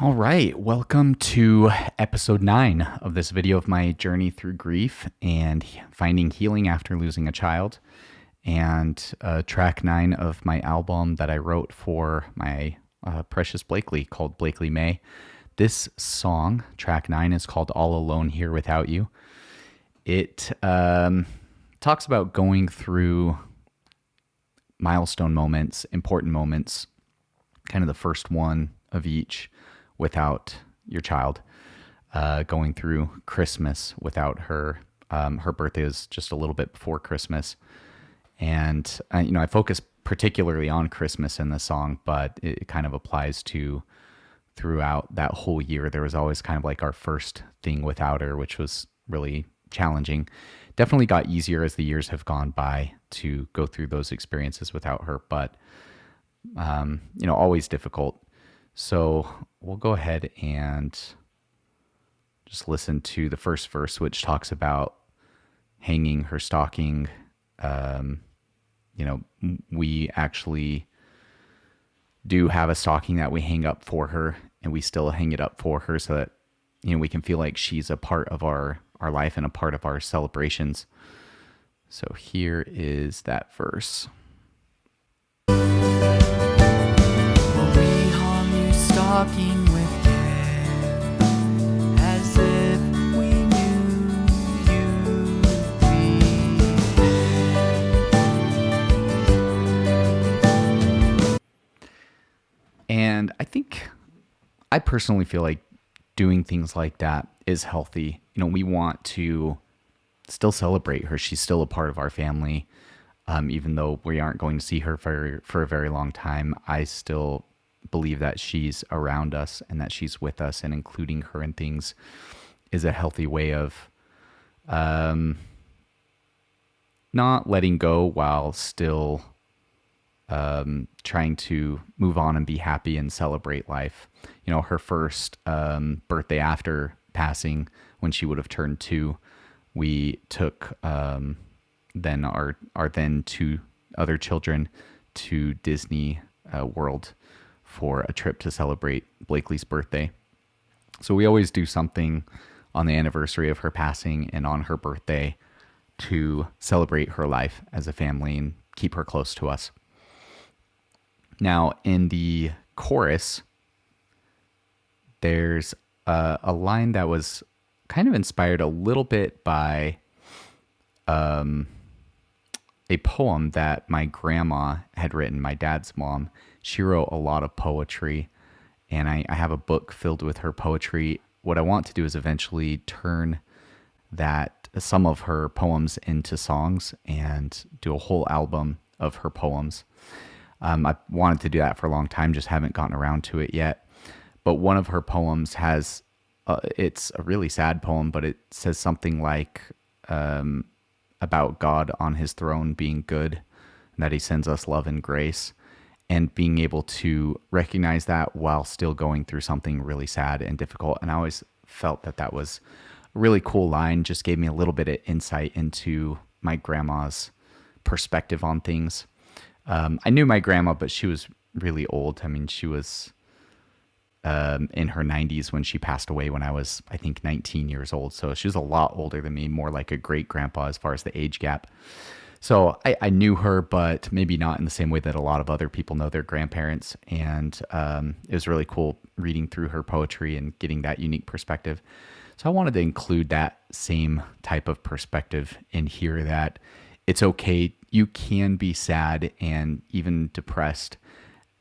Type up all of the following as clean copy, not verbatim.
All right, welcome to episode 9 of this video of my journey through grief and finding healing after losing a child, and track 9 of my album that I wrote for my precious Blakely called Blakely May. This song, track 9, is called All Alone Here Without You. It talks about going through milestone moments, important moments, kind of the first one of each without your child, going through Christmas without her. Her birthday is just a little bit before Christmas. And, I focus particularly on Christmas in the song, but it kind of applies to throughout that whole year. There was always kind of like our first thing without her, which was really challenging. Definitely got easier as the years have gone by to go through those experiences without her, but, always difficult. So we'll go ahead and just listen to the first verse, which talks about hanging her stocking. We actually do have a stocking that we hang up for her, and we still hang it up for her so that, we can feel like she's a part of our life and a part of our celebrations. So here is that verse. Talking with care, as if we knew you'd be there. And I personally feel like doing things like that is healthy. We want to still celebrate her. She's still a part of our family. Even though we aren't going to see her for a very long time, I still believe that she's around us and that she's with us, and including her in things is a healthy way of not letting go while still trying to move on and be happy and celebrate life. Her first birthday after passing, when she would have turned 2, we took then our then 2 other children to Disney World for a trip to celebrate Blakely's birthday. So we always do something on the anniversary of her passing and on her birthday to celebrate her life as a family and keep her close to us. Now, in the chorus, there's a line that was kind of inspired a little bit by a poem that my grandma had written, my dad's mom. She wrote a lot of poetry, and I have a book filled with her poetry. What I want to do is eventually turn some of her poems into songs and do a whole album of her poems. I wanted to do that for a long time, just haven't gotten around to it yet. But one of her poems has, it's a really sad poem, but it says something like about God on his throne being good, and that he sends us love and grace. And being able to recognize that while still going through something really sad and difficult. And I always felt that was a really cool line, just gave me a little bit of insight into my grandma's perspective on things. I knew my grandma, but she was really old. I mean, she was in her 90s when she passed away when I was, I think, 19 years old. So she was a lot older than me, more like a great grandpa as far as the age gap. So I knew her, but maybe not in the same way that a lot of other people know their grandparents. And it was really cool reading through her poetry and getting that unique perspective. So I wanted to include that same type of perspective in here, that it's okay. You can be sad and even depressed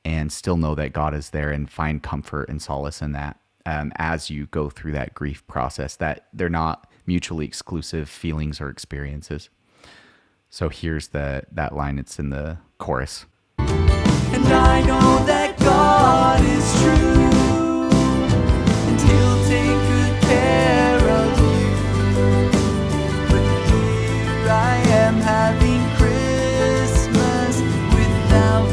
and still know that God is there, and find comfort and solace in that as you go through that grief process, that they're not mutually exclusive feelings or experiences. So here's that line. It's in the chorus. And I know that God is true, and he'll take good care of you. But here I am having Christmas without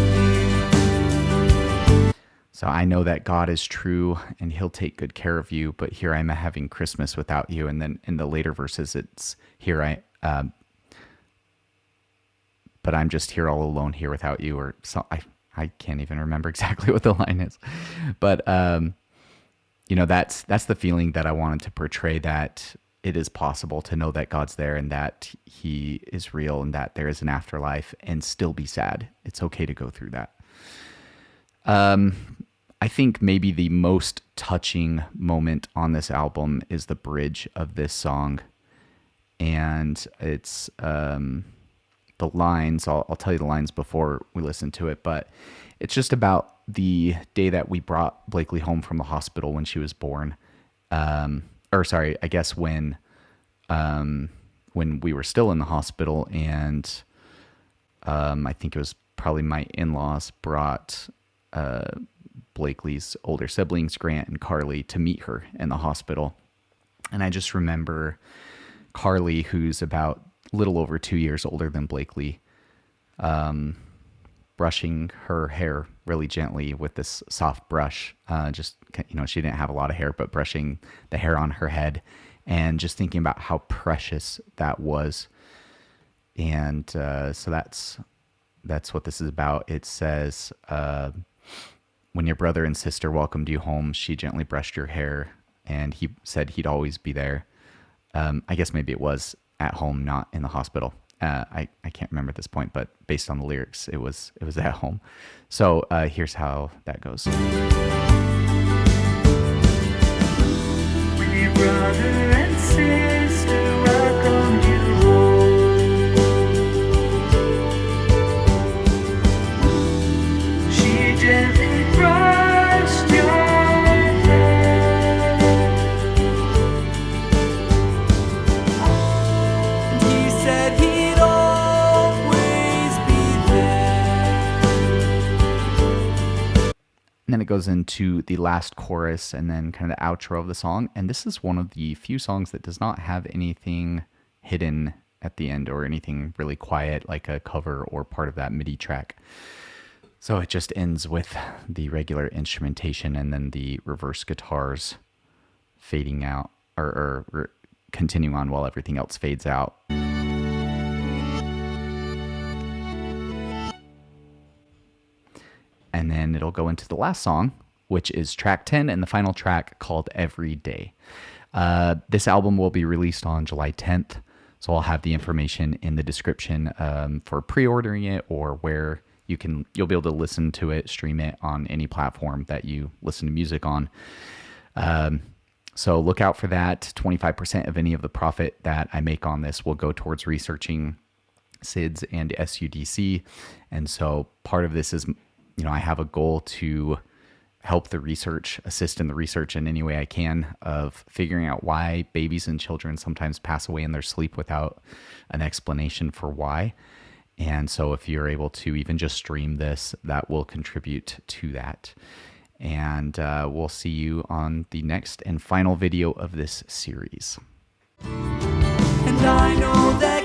you. So I know that God is true and he'll take good care of you, but here I'm having Christmas without you. And then in the later verses, it's but I'm just here all alone here without you, or so. I can't even remember exactly what the line is, but that's the feeling that I wanted to portray, that it is possible to know that God's there and that he is real and that there is an afterlife and still be sad. It's okay to go through that. I think maybe the most touching moment on this album is the bridge of this song. And it's the lines. I'll tell you the lines before we listen to it, but it's just about the day that we brought Blakely home from the hospital when she was born. Or sorry, I guess when we were still in the hospital, and I think it was probably my in-laws brought Blakely's older siblings, Grant and Carly, to meet her in the hospital. And I just remember Carly, who's about a little over 2 years older than Blakely, brushing her hair really gently with this soft brush. She didn't have a lot of hair, but brushing the hair on her head, and just thinking about how precious that was. And so that's what this is about. It says, when your brother and sister welcomed you home, she gently brushed your hair, and he said he'd always be there. I guess maybe it was at home, not in the hospital. I can't remember at this point, but based on the lyrics, it was at home. So here's how that goes. When your brother and sister welcomed you home, she gently brushed your hair, and he said he'd always be there. And then it goes into the last chorus and then kind of the outro of the song. And this is one of the few songs that does not have anything hidden at the end or anything really quiet like a cover or part of that MIDI track. So it just ends with the regular instrumentation and then the reverse guitars fading out or continuing on while everything else fades out. And then it'll go into the last song, which is track 10 and the final track called Every Day. This album will be released on July 10th, so I'll have the information in the description for pre-ordering it, or where you'll be able to listen to it, stream it on any platform that you listen to music on. So look out for that. 25% of any of the profit that I make on this will go towards researching SIDS and SUDC. And so part of this is, I have a goal to help the research, assist in the research in any way I can of figuring out why babies and children sometimes pass away in their sleep without an explanation for why. And so if you're able to even just stream this, that will contribute to that. And we'll see you on the next and final video of this series. And I know that